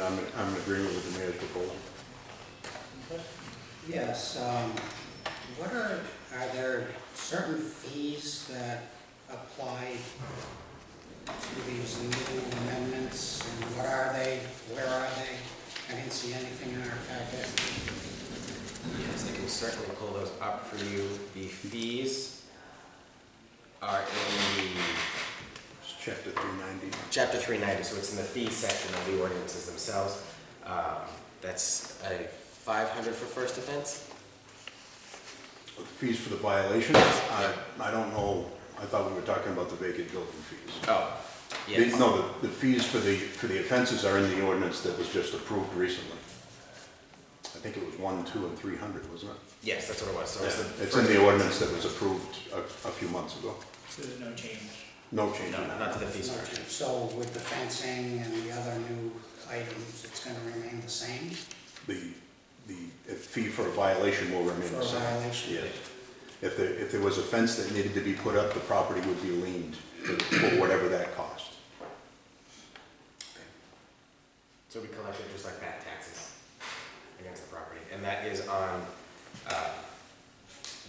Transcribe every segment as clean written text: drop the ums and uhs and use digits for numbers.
I'm in agreement with the mayor's proposal. Yes, what are there certain fees that apply to these new amendments, and what are they, where are they? I didn't see anything in our packet. Yes, I can certainly pull those up for you. The fees are in the It's chapter 390. chapter 390, so it's in the fee section of the ordinances themselves. That's a 500 for first offense. Fees for the violations? I don't know. I thought we were talking about the vacant building fees. Oh, yes. No, the fees for the offenses are in the ordinance that was just approved recently. I think it was 1, 2, and 300, wasn't it? Yes, that's what it was. So It's in the ordinance that was approved a few months ago. So there's no change. No change. No, not to the fee structure. So with the fencing and the other new items, it's going to remain the same? The fee for a violation will remain For the a same. violation? Yes. If there was a fence that needed to be put up, the property would be liened for whatever that cost. So we collect it just like back taxes against the property. And that is on,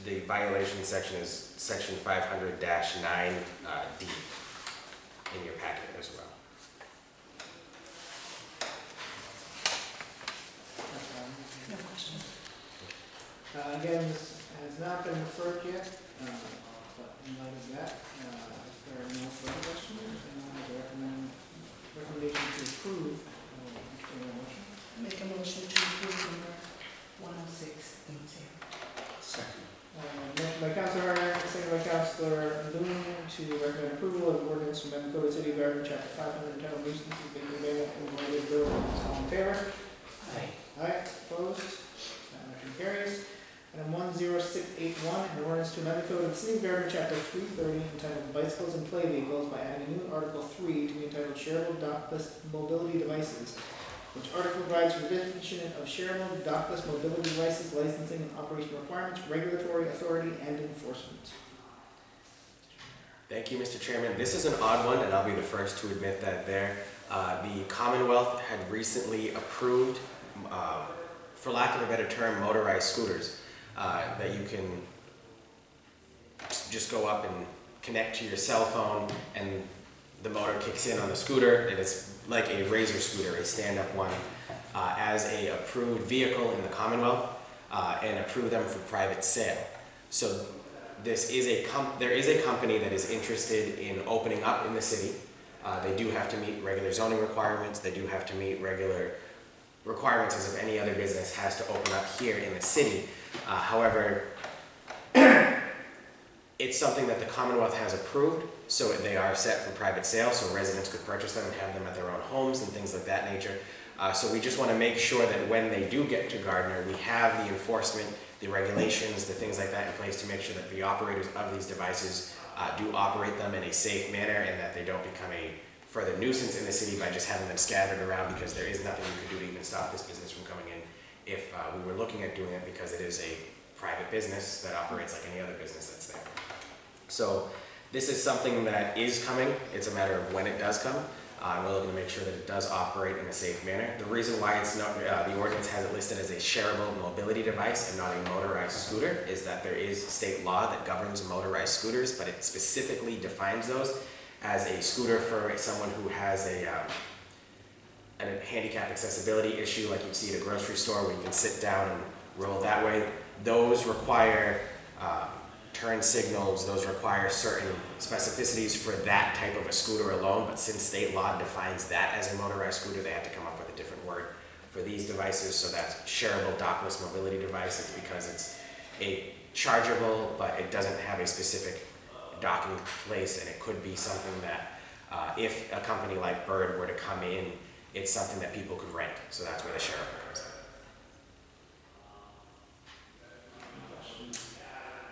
the violation section is section 500-9D in your packet as well. No question. Again, this has not been referred yet, but in light of that, if there are no further questions, anyone has a recommendation to approve, entertain a motion. Make a motion to approve number 10680. Second. Motion by Councilor Harder, second by Councilor Loon to recommend approval of ordinance to amend the Code of the City of Gardner, Chapter 500, entitled nuisances being available in related buildings. All in favor? Aye. Aye, opposed? That motion carries. Item 10681, an ordinance to amend the Code of the City of Gardner, Chapter 330, entitled Bicycles and Play Vehicles by adding a new Article 3 to be entitled Shareable Dockless Mobility Devices, which article provides for the definition of shareable dockless mobility devices, licensing and operation requirements, regulatory authority, and enforcement. Thank you, Mr. Chairman. This is an odd one, and I'll be the first to admit that the Commonwealth had recently approved, for lack of a better term, motorized scooters that you can just go up and connect to your cell phone, and the motor kicks in on the scooter, and it's like a razor scooter, a stand-up one, as a approved vehicle in the Commonwealth, and approve them for private sale. So this is there is a company that is interested in opening up in the city. They do have to meet regular zoning requirements. They do have to meet regular requirements as if any other business has to open up here in the city. However, it's something that the Commonwealth has approved, so they are set for private sale, so residents could purchase them and have them at their own homes and things like that nature. So we just want to make sure that when they do get to Gardner, we have the enforcement, the regulations, the things like that in place to make sure that the operators of these devices do operate them in a safe manner, and that they don't become a further nuisance in the city by just having them scattered around, because there is nothing you can do to even stop this business from coming in if we were looking at doing it, because it is a private business that operates like any other business that's there. So this is something that is coming. It's a matter of when it does come. We're looking to make sure that it does operate in a safe manner. The reason why it's not, the ordinance has it listed as a shareable mobility device and not a motorized scooter is that there is state law that governs motorized scooters, but it specifically defines those as a scooter for someone who has a handicap accessibility issue, like you see at a grocery store where you can sit down and roll that way. Those require turn signals, those require certain specificities for that type of a scooter alone, but since state law defines that as a motorized scooter, they had to come up with a different word for these devices. So that's shareable dockless mobility device. It's because it's a chargeable, but it doesn't have a specific docking place, and it could be something that if a company like Bird were to come in, it's something that people could rent. So that's where the shareable comes in.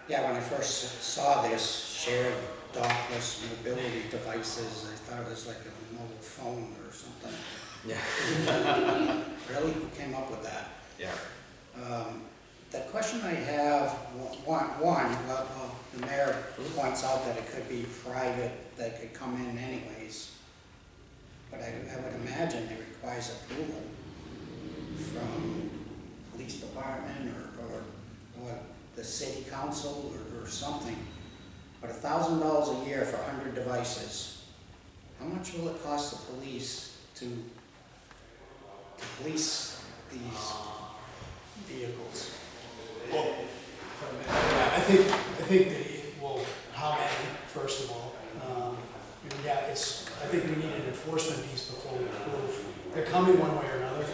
Yeah, when I first saw this, shared dockless mobility devices, I thought it was like a mobile phone or something. Yeah. Really? Who came up with that? Yeah. The question I have, the mayor points out that it could be private, that could come in anyways. but I would imagine it requires approval from police department or the city council or something. But $1,000 a year for 100 devices, how much will it cost the police to police these vehicles? Well, I think that it will, how many, first of all. Yeah, I think we need an enforcement piece before we approve. They're coming one way or another.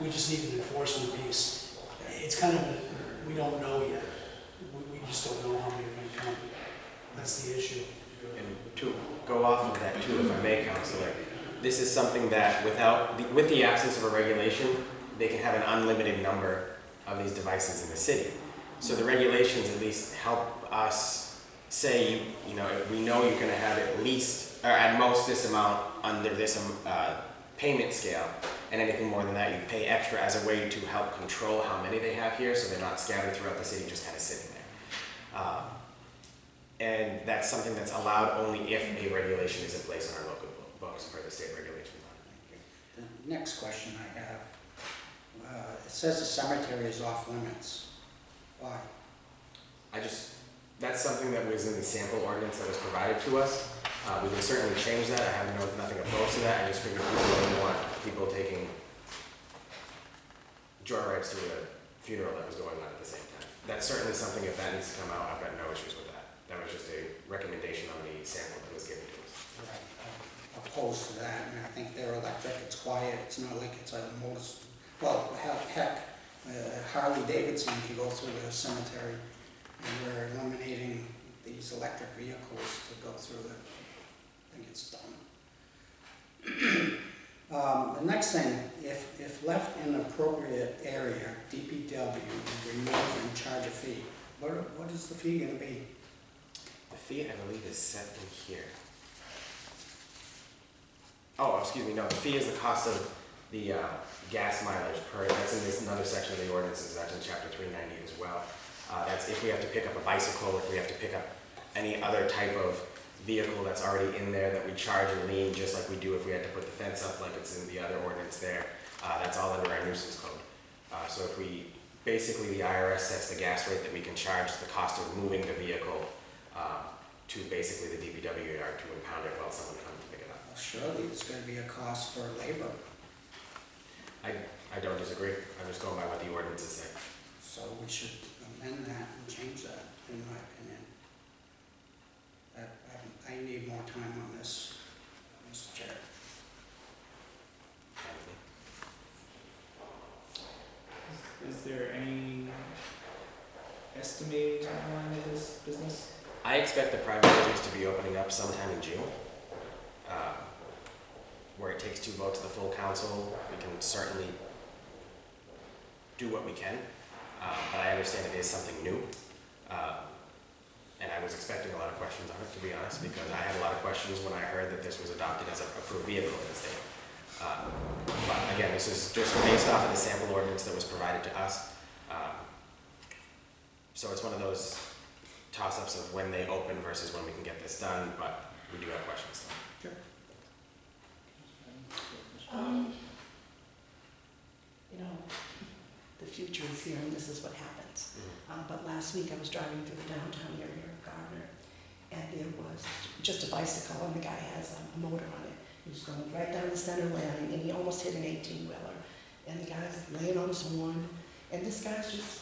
We just need an enforcement piece. It's kind of, we don't know yet. We just don't know how many are going to come. That's the issue. And to go off of that too, if I may, Counselor, this is something that with the absence of a regulation, they can have an unlimited number of these devices in the city. So the regulations at least help us say, you know, we know you're going to have at least, or at most this amount under this payment scale, and anything more than that you pay extra as a way to help control how many they have here, so they're not scattered throughout the city just kind of sitting there. And that's something that's allowed only if a regulation is in place on our local books per the state regulations. The next question I have, it says the cemetery is off limits. Why? That's something that was in the sample ordinance that was provided to us. We can certainly change that. I have nothing opposed to that. I just figured people didn't want people taking joyrides to a funeral that was going on at the same time. That's certainly something, if that needs to come out, I've got no issues with that. That was just a recommendation on the sample that was given to us. Right, I'm opposed to that, and I think they're electric, it's quiet, it's not like it's a motor, well, heck, Harley Davidson can go through the cemetery, and we're eliminating these electric vehicles to go through the, I think it's done. The next thing, if left in an appropriate area, DPW would remove and charge a fee. What is the fee gonna be? The fee, I believe, is set in here. Oh, excuse me, no, the fee is the cost of the gas mileage per, that's in this another section of the ordinances, that's in chapter 390 as well. That's if we have to pick up a bicycle, if we have to pick up any other type of vehicle that's already in there that we charge and lien, just like we do if we had to put the fence up like it's in the other ordinance there. That's all under our nuisance code. So if we, basically the IRS sets the gas rate that we can charge the cost of moving the vehicle to basically the DPW yard to impound it while someone comes to pick it up. Well, surely there's gonna be a cost for labor, I don't disagree. I'm just going by what the ordinances say. so we should amend that and change that, in my opinion. I need more time on this, Mr. Chair. Is there any estimated timeline of this business? I expect the private business to be opening up sometime in June, where it takes 2 votes of the full council. We can certainly do what we can, but I understand it is something new. And I was expecting a lot of questions on it, to be honest, because I had a lot of questions when I heard that this was adopted as an approved vehicle in the state. But again, this is just based off of the sample ordinance that was provided to us. So it's one of those toss-ups of when they open versus when we can get this done, but we do have questions. Sure. You know, the future is here and this is what happens. But last week I was driving through the downtown area of Gardner, and there was just a bicycle and the guy has a motor on it. He was going right down the center lane and he almost hit an 18-wheeler. And the guy's laying on his horn, and this guy's just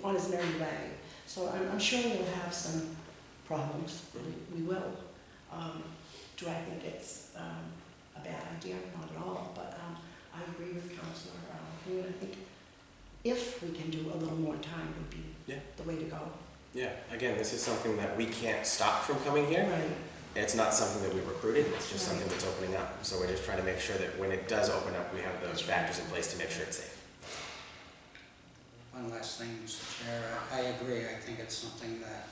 on his merry way. So I'm sure we'll have some problems. We will. Do I think it's a bad idea? Not at all. But I agree with Councilor Green. I think if we can do a little more time would be the way to go. Yeah, again, this is something that we can't stop from coming here. Right. It's not something that we recruited, it's just something that's opening up. So we're just trying to make sure that when it does open up, we have the factors in place to make sure it's safe. One last thing, Mr. Chair, I agree, I think it's something that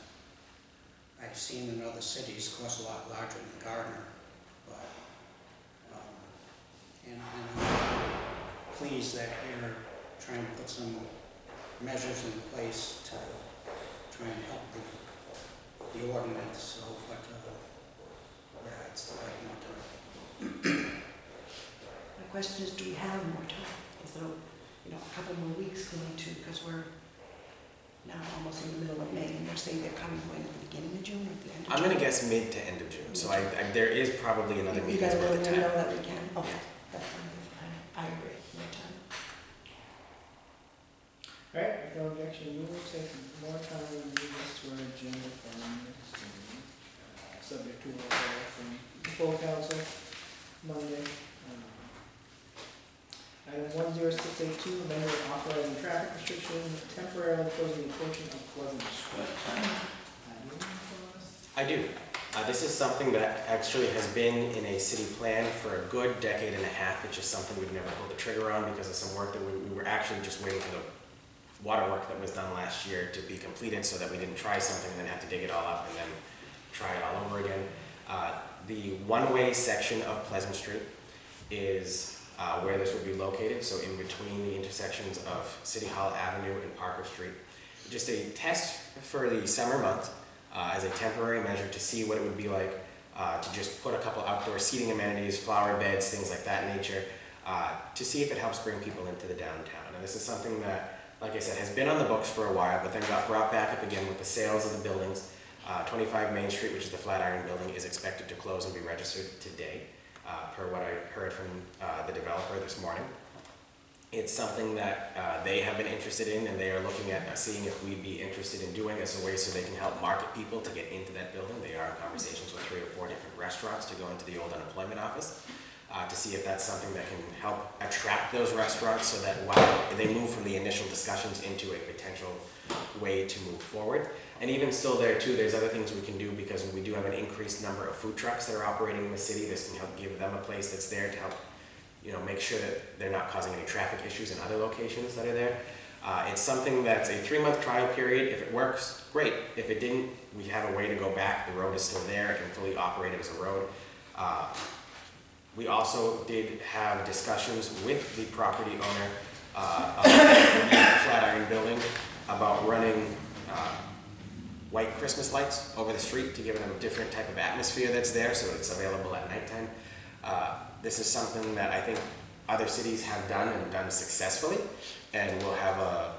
I've seen in other cities, of course a lot larger than Gardner, but, and I'm pleased that you're trying to put some measures in place to try and help the ordinance, so, but, yeah, it's the right one to question is, do we have more time? Is there, you know, a couple more weeks going to, because we're now almost in the middle of May, and they're saying they're coming when, at the beginning of June or at the end of June? I'm gonna guess mid to end of June, so there is probably another You meeting guys worth really of want to know time. that we can? Okay, that's fine. I agree, more time. All right, with no objection, we will take more time to move this to our agenda for our next meeting, subject to a call from the full council Monday. Item 10682, amendment authorizing traffic restrictions temporarily closing a portion of Pleasant Street. I do. This is something that actually has been in a city plan for a good decade and a half. It's just something we've never pulled the trigger on because of some work that we were actually just waiting for the water work that was done last year to be completed so that we didn't try something and then have to dig it all up and then try it all over again. The one-way section of Pleasant Street is where this would be located, so in between the intersections of City Hall Avenue and Parker Street. Just a test for the summer months as a temporary measure to see what it would be like to just put a couple outdoor seating amenities, flower beds, things like that nature, to see if it helps bring people into the downtown. And this is something that, like I said, has been on the books for a while, but then got brought back up again with the sales of the buildings. 25 Main Street, which is the Flatiron Building, is expected to close and be registered today, per what I heard from the developer this morning. It's something that they have been interested in, and they are looking at seeing if we'd be interested in doing as a way so they can help market people to get into that building. They are in conversations with 3 or 4 different restaurants to go into the old unemployment office to see if that's something that can help attract those restaurants so that while they move from the initial discussions into a potential way to move forward. And even still there too, there's other things we can do because we do have an increased number of food trucks that are operating in the city. This can help give them a place that's there to help, you know, make sure that they're not causing any traffic issues in other locations that are there. It's something that's a 3-month trial period. If it works, great. If it didn't, we have a way to go back. The road is still there. It can fully operate as a road. We also did have discussions with the property owner of the Flatiron Building about running white Christmas lights over the street to give it a different type of atmosphere that's there, so it's available at nighttime. This is something that I think other cities have done and done successfully, and will have a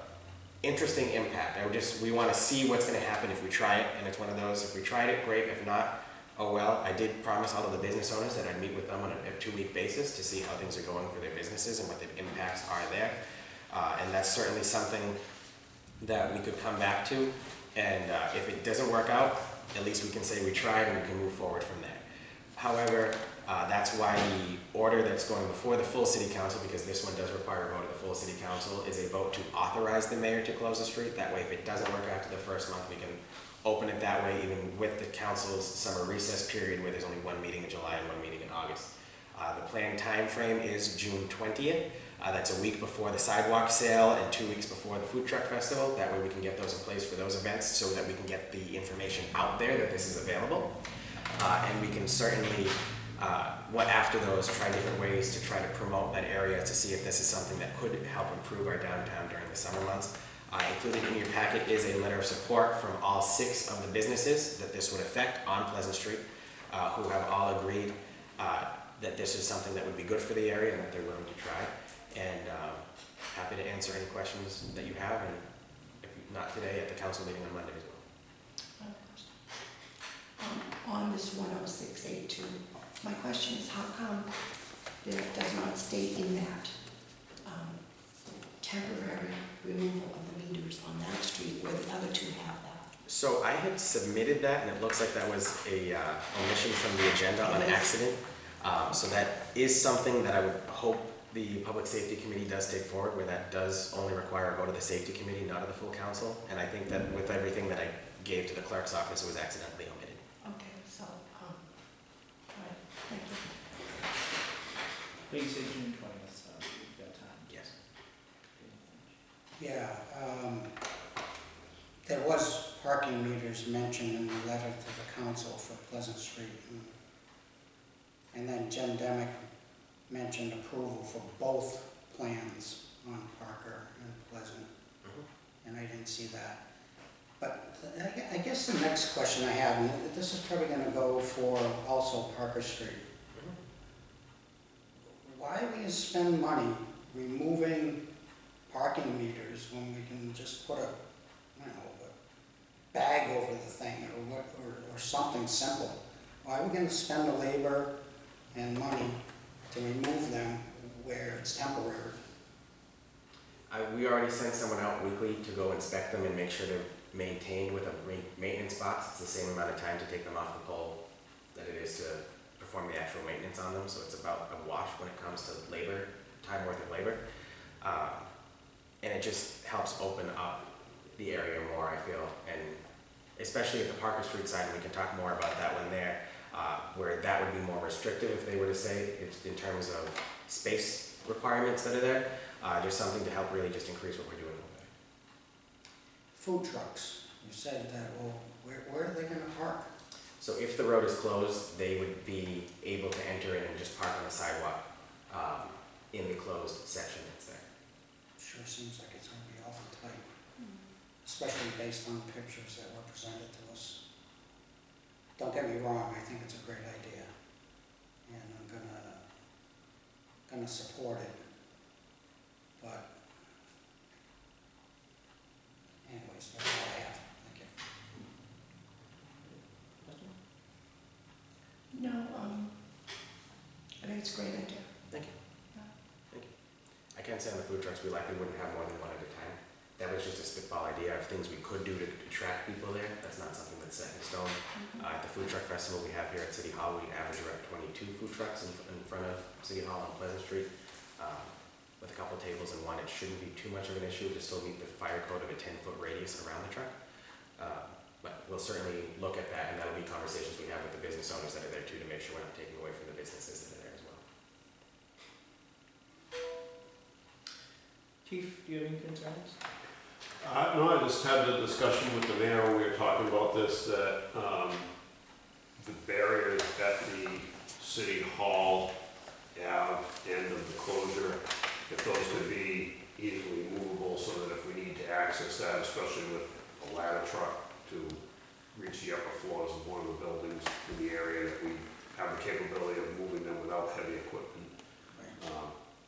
interesting impact. We want to see what's going to happen if we try it, and it's one of those, if we tried it, great. If not, oh well. I did promise all of the business owners that I'd meet with them on a 2-week basis to see how things are going for their businesses and what the impacts are there. And that's certainly something that we could come back to. And if it doesn't work out, at least we can say we tried and we can move forward from there. However, that's why the order that's going before the full city council, because this one does require a vote of the full city council, is a vote to authorize the mayor to close the street. That way, if it doesn't work after the first month, we can open it that way, even with the council's summer recess period, where there's only 1 meeting in July and 1 meeting in August. The planned time frame is June 20th. That's a week before the sidewalk sale and 2 weeks before the food truck festival. That way we can get those in place for those events so that we can get the information out there that this is available. And we can certainly, after those, try different ways to try to promote that area to see if this is something that could help improve our downtown during the summer months. Included in your packet is a letter of support from all 6 of the businesses that this would affect on Pleasant Street, who have all agreed that this is something that would be good for the area and that they're willing to try. And happy to answer any questions that you have, and if not today, at the council meeting on Monday as well. On this 10682, my question is, how come there does not state in that temporary removal of the meters on that street where the other 2 have that? So I had submitted that, and it looks like that was a omission from the agenda on accident. So that is something that I would hope the Public Safety Committee does take forward, where that does only require a vote of the Safety Committee, not of the full council. And I think that with everything that I gave to the clerk's office, it was accidentally omitted. Okay, so, all right, thank you. But you said June 20th, so we've got time. Yes. Yeah, there was parking meters mentioned in the letter to the council for Pleasant Street. And then Jen Demick mentioned approval for both plans on Parker and Pleasant. And I didn't see that. But I guess the next question I have, and this is probably going to go for also Parker Street. Why why are we gonna spend money removing parking meters when we can just put a, you know, a bag over the thing or what, or something simple? Why are we gonna spend the labor and money to remove them where it's temporary? We already sent someone out weekly to go inspect them and make sure they're maintained with a maintenance box. It's the same amount of time to take them off the pole that it is to perform the actual maintenance on them, so it's about a wash when it comes to labor, time worth of labor. And it just helps open up the area more, I feel, and especially at the Parker Street side, and we can talk more about that one there, where that would be more restrictive if they were to say, in terms of space requirements that are there. Just something to help really just increase what we're doing over there. Food trucks, you said that, well, where are they gonna park? So if the road is closed, they would be able to enter in and just park on the sidewalk in the closed section that's there. Sure seems like it's gonna be awful tight, especially based on pictures that were presented to us. Don't get me wrong, I think it's a great idea, and I'm gonna support it. But anyways, that's all I have. Thank you. No, I think it's a great idea. Thank you. Thank you. I can't say on the food trucks, we likely wouldn't have more than one at a time. That was just a spitball idea of things we could do to attract people there. That's not something that's set in stone. At the food truck festival we have here at City Hall, we average around 22 food trucks in front of City Hall on Pleasant Street. With a couple tables and one, it shouldn't be too much of an issue to still meet the fire code of a 10-foot radius around the truck. But we'll certainly look at that, and that'll be conversations we have with the business owners that are there too, to make sure we're not taking away from the businesses that are there as well. Chief, do you have any concerns? No, I just had a discussion with the mayor when we were talking about this, that the barriers at the City Hall end of the closure, if those could be easily movable so that if we need to access that, especially with a ladder truck to reach the upper floors of one of the buildings in the area, that we have the capability of moving them without heavy equipment.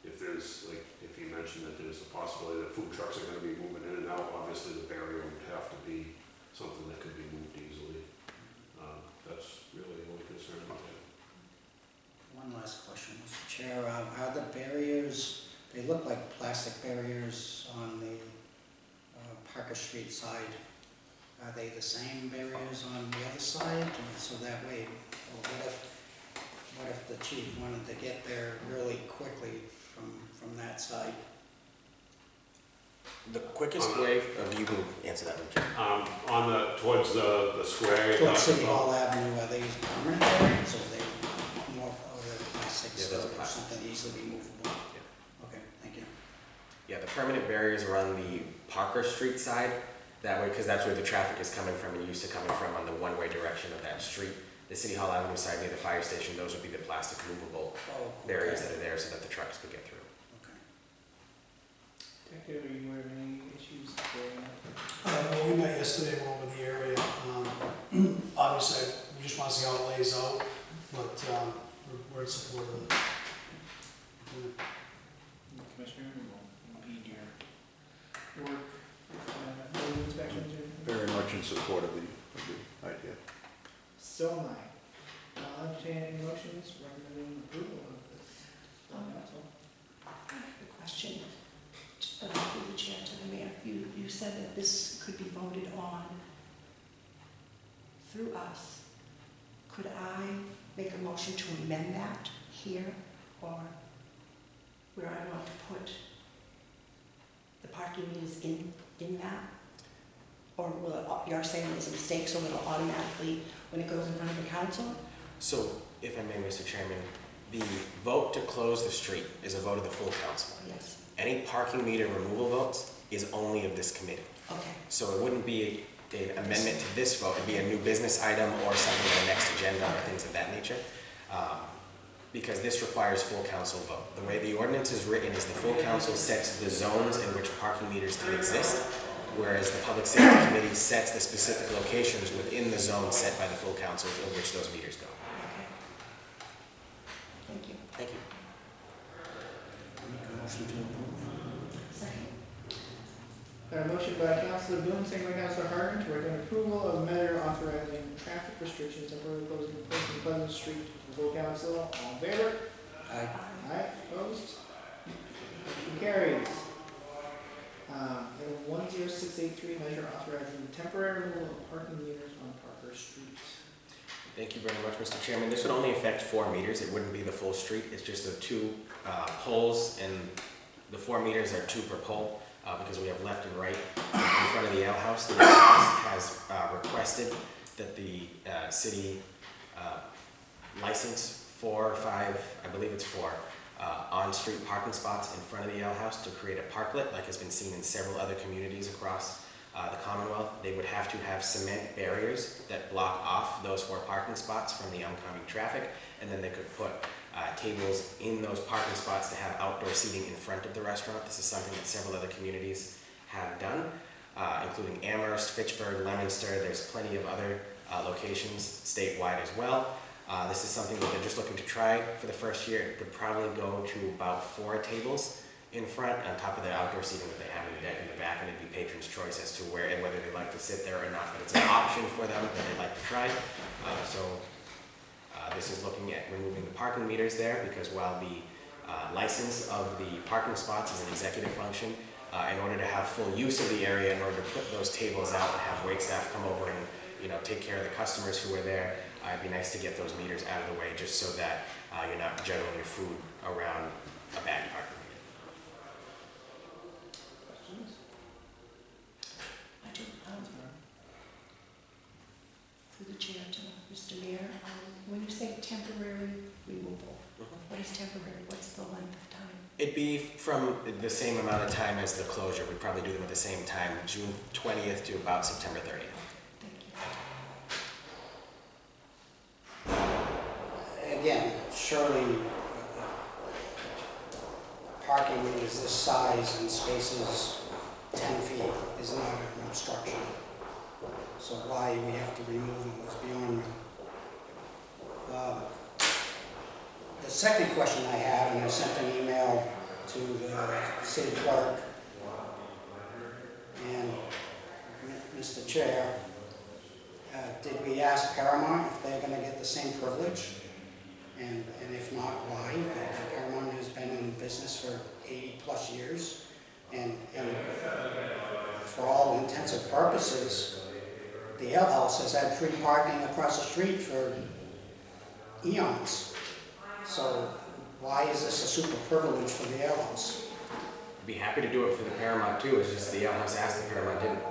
If there's, like, if you mentioned that there's a possibility that food trucks are gonna be moving in and out, obviously the barrier would have to be something that could be moved easily. That's really the only concern I have. One last question, Mr. Chair. Are the barriers, they look like plastic barriers on the Parker Street side. Are they the same barriers on the other side? And so that way, well, what if the chief wanted to get there really quickly from that side? The quickest way of you can answer that one, Jim. Towards the square. you're Towards talking City about? Hall Avenue, are they permanent barriers or are they more, or are they plastics Yeah, those are or plastics. something easily movable? Okay, thank you. Yeah, the permanent barriers are on the Parker Street side. That way, because that's where the traffic is coming from and used to coming from on the one-way direction of that street. The City Hall Avenue side near the fire station, those would be the plastic movable Oh, barriers okay. that are there so that the trucks could get through. Okay. Detective, are you aware of any issues there? Well, we met yesterday, went over the area. Obviously, we just want to see how it lays out, but we're in support of it. Commissioner, we'll need your work, building inspections or? Very much in support of the idea. So am I. I'll entertain any motions recommending approval of this. Council. I have a question, through the chair to the mayor. You said that this could be voted on through us. Could I make a motion to amend that here, or where I want to put the parking meters in that? Or will it, you're saying it's a mistake, so it'll automatically, when it goes in front of the council? So, if I may, Mr. Chairman, the vote to close the street is a vote of the full council. Yes, Any parking meter removal votes is only of this committee. okay. So it wouldn't be an amendment to this vote, it'd be a new business item or something on the next agenda or things of that nature. Because this requires full council vote. The way the ordinance is written is the full council sets the zones in which parking meters can exist, whereas the Public Safety Committee sets the specific locations within the zone set by the full council in which those meters go. Okay. Thank you. Thank you. Motion to approve. Second. Got a motion by Councilor Boone, second by Councilor Harden, to recommend approval of a measure authorizing traffic restrictions temporarily closing the portion of Pleasant Street to the full council. All in favor? Aye. Aye, opposed? Motion carries. Item 10683, measure authorizing temporary removal of parking meters on Parker Street. Thank you very much, Mr. Chairman. This would only affect 4 meters. It wouldn't be the full street. It's just the 2 poles, and the 4 meters are 2 per pole because we have left and right in front of the ale house. The ale house has requested that the city license 4 or 5, I believe it's 4, on-street parking spots in front of the ale house to create a parklet like has been seen in several other communities across the Commonwealth. They would have to have cement barriers that block off those 4 parking spots from the oncoming traffic, and then they could put tables in those parking spots to have outdoor seating in front of the restaurant. This is something that several other communities have done, including Amherst, Fitchburg, Leominster. There's plenty of other locations statewide as well. This is something that they're just looking to try for the first year. It could probably go to about 4 tables in front on top of the outdoor seating that they have in the deck in the back, and it'd be patron's choice as to where and whether they like to sit there or not. But it's an option for them that they'd like to try. This is looking at removing the parking meters there because while the license of the parking spots is an executive function, in order to have full use of the area, in order to put those tables out and have wait staff come over and take care of the customers who are there, it'd be nice to get those meters out of the way just so that you're not juggling your food around a bad parking meter. Questions? I do, through the chair to Mr. Mayor, when you say temporary removal, what is temporary? What's the length of time? It'd be from the same amount of time as the closure. We'd probably do them at the same time, June 20th to about September 30th. Thank you. Again, surely parking meters this size and spaces 10 feet is not an obstruction. So why we have to remove them is beyond me. The second question I have, and I sent an email to the city clerk and Mr. Chair, did we ask Paramount if they're going to get the same privilege? And if not, why? Paramount has been in business for 80 plus years, and for all intents and purposes, the ale house has had free parking across the street for eons. So why is this a super privilege for the ale house? I'd be happy to do it for the Paramount too. It's just the ale house asked, the Paramount didn't.